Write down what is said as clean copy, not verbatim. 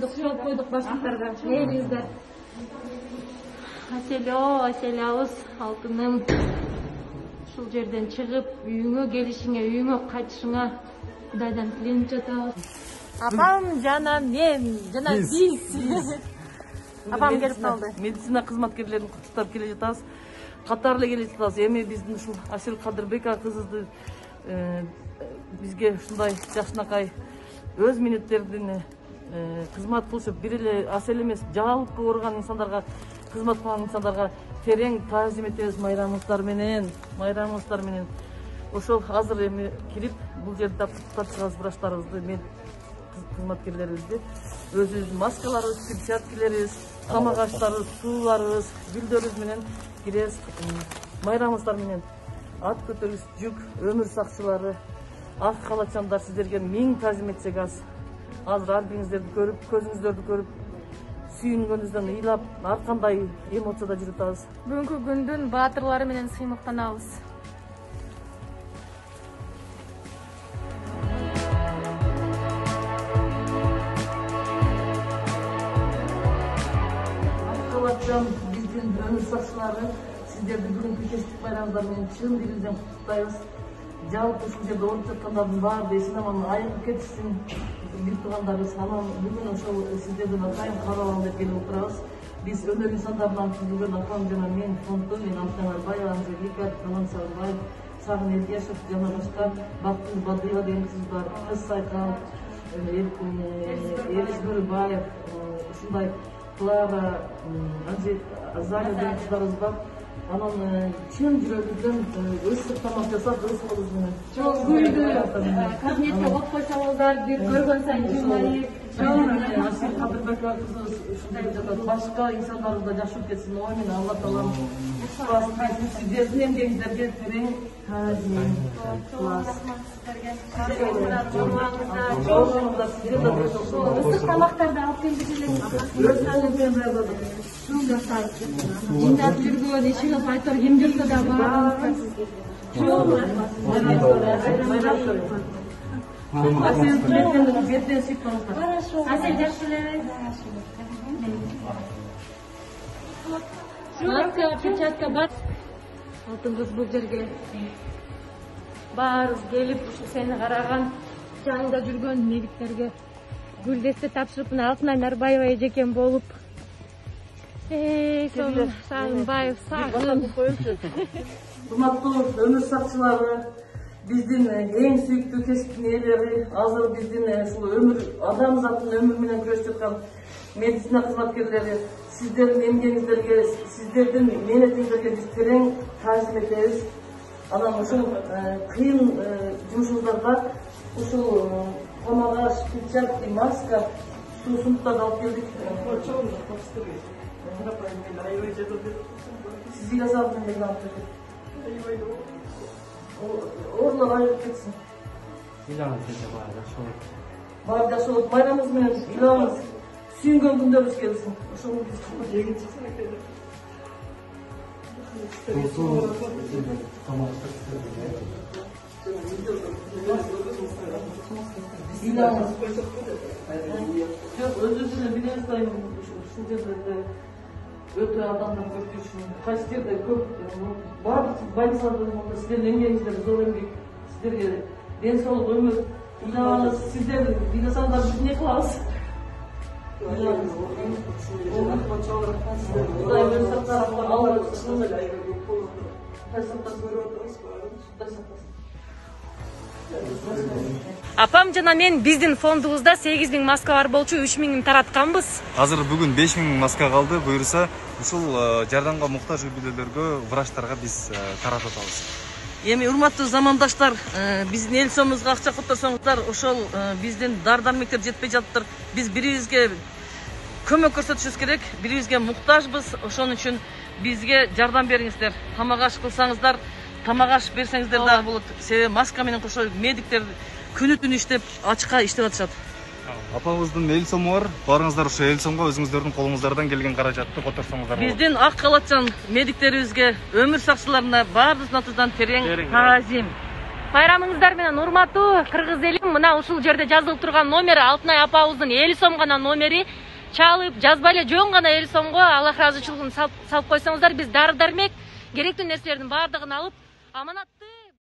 койдук, жооп койдук башкаларга. Мээңиздер. Аселябыз, алтыным. Ушул жерден чыгып, үйүңө келишиңе, үйүңө кайтышыңа Кудайдан тиленип жатабыз. Апам жана мен, жана биз. Апам келип калды. Медицина кызматкерлерин куттуктап келе жатабыз. Катар эле келе жатабыз. Эми биздин ушул Асел Кадырбека кызыбызды бизге ушундай жакшынакай өз минеттерин кызмат кылышып, бир эле Асел эмес, жалпы ооруган инсандарга кызмат кылган инсандарга терең таазим этебиз майрамыңыздар менен. Ошол азыр эми кирип, бул жерде куттуктап чыгабыз врачтарыбызды, мен кызматкерлерибизди. Өзүбүздүн маскаларыбыз, перчаткаларыбыз, тамак аштарыбыз, сууларыбыз, гүлдөрүбүз менен киребиз. Майрамыңыздар менен ат көтөргүч жүк, өмүр сакчылары, ак калачандар, сиздерге миң таазим этсек аз. Азыр ар бириңиздерди көрүп, көзүңүздөрдү көрүп, сүйүнгөнүңүздөн ыйлап, ар кандай эмоцияда жүрүп атабыз. Бүгүнкү күндүн баатырлары менен сыймыктанабыз. Калачан биздин өмүр сакчылары, сиздерди бүгүнкү кечтик байрамыңыздар менен чын дилибизден куттуктайбыз. Жалпы ушул жерде ооруп жаткандардын баары эсин аман айыгып кетишсин деп тургандарыбыз. Анан бүгүн ошол сиздерден атайын кабыл деп келип отурабыз. Биз өнөр инсандарынан түзүлгөн апам жана мен фонду, мен Алтын Арбаева, Анжелика, Талан Сарбаев, Сагын Элдияшев жана башка Бактын Бадыева деген кыз бар, Кыз Сайкал, Элис Бөрүбаев, ушундай Клара, Азалия деген кыздарыбыз бар. Анан чын жүрөгүбүздөн ысык тамак жасап, өз колубуз менен. Гүлдү кабинетке коюп койсоңуздар, бир көргөн сайын жылмайып. Асел Кадырбека кызыбыз ушундай жатат. Башка инсандарыбыз да жакшы болуп кетсин. Ой менен Алла таалам сиздердин эмгегиңиздерге терең таазим. Ысык тамактарды алып келдик. Суу жасап, жыйнап жүргөн, иши кылып айтор ким жүрсө да баарыбызга сизге. Асел бетинен сүйүп коңуздар. Асел жакшы эле. Маска, перчатка бар. Алтын кыз бул жерге баарыбыз келип, ушу сени караган, жаныңда жүргөн медиктерге гүлдесте тапшырып, мына Алтынай Нарбаева эжекем болуп. Сонун Сагынбаев, Сагын. Урматтуу өмүр сакчылары, биздин эң сүйүктүү кесиптин ээлери, азыр биздин ушул өмүр, адам затын өмүр менен күрөшүп жаткан медицина кызматкерлери, сиздердин эмгегиңиздерге, сиздердин мээнетиңиздерге биз терең таазим этебиз. Анан ушул кыйын жумушуңуздарда ушул тамак аш, перчатка, маска, суусундуктарды алып келдик. Сизге жасадым деген алып келдик. Оорулар айыгып кетсин. Баары жакшы болот. Майрамыңыз менен ыйлабыңыз. Сүйүнгөн күндөрүбүз келсин. Ошону биз өзүбүз билебиз да, ушул жерде өтө адамдар көп жүрүшүн, кайсы жерде көп баардык больницаларда сиздердин эмгегиңиздер зор эмгек, сиздерге ден соолук өмүр ыйлабаңыз, сиздер ыйласаңдар биз эмне кылабыз? Кудай өз сактасын, Алла Апам жана мен биздин фондубузда 8000 маска бар болчу, 3000 таратканбыз. Азыр бүгүн 5000 маска калды. Буюрса, ушул жардамга муктаж үй-бүлөлөргө, врачтарга биз таратып атабыз. Эми урматтуу замандаштар, биздин эл сомубузга акча которсоңуздар, ошол биздин дар-дармектер жетпей жатыптыр. Биз бирибизге көмөк көрсөтүшүбүз керек, бирибизге муктажбыз. Ошон үчүн бизге жардам бериңиздер. Тамак аш кылсаңыздар, тамак аш берсеңиздер дагы болот. Себеби маска менен кошо медиктер күнү түнү иштеп, ачыкка иштеп атышат. Апаңыздын эл сому бар. Барыңыздар ошо эл сомго өзүңүздөрдүн колуңуздардан келген каражатты которсоңуздар болот. Биздин ак калачан медиктерибизге, өмүр сакчыларына баарыбыздын атыбыздан терең таазим. Байрамыңыздар менен урматтуу кыргыз элим. Мына ушул жерде жазылып турган номери Алтынай апабыздын 50 сом гана номери. Чалып, жазбай эле жөн гана 50 сомго Аллах ыраазычылыгын салып койсоңуздар, биз дары дармек керектүү нерселердин баардыгын алып аманатты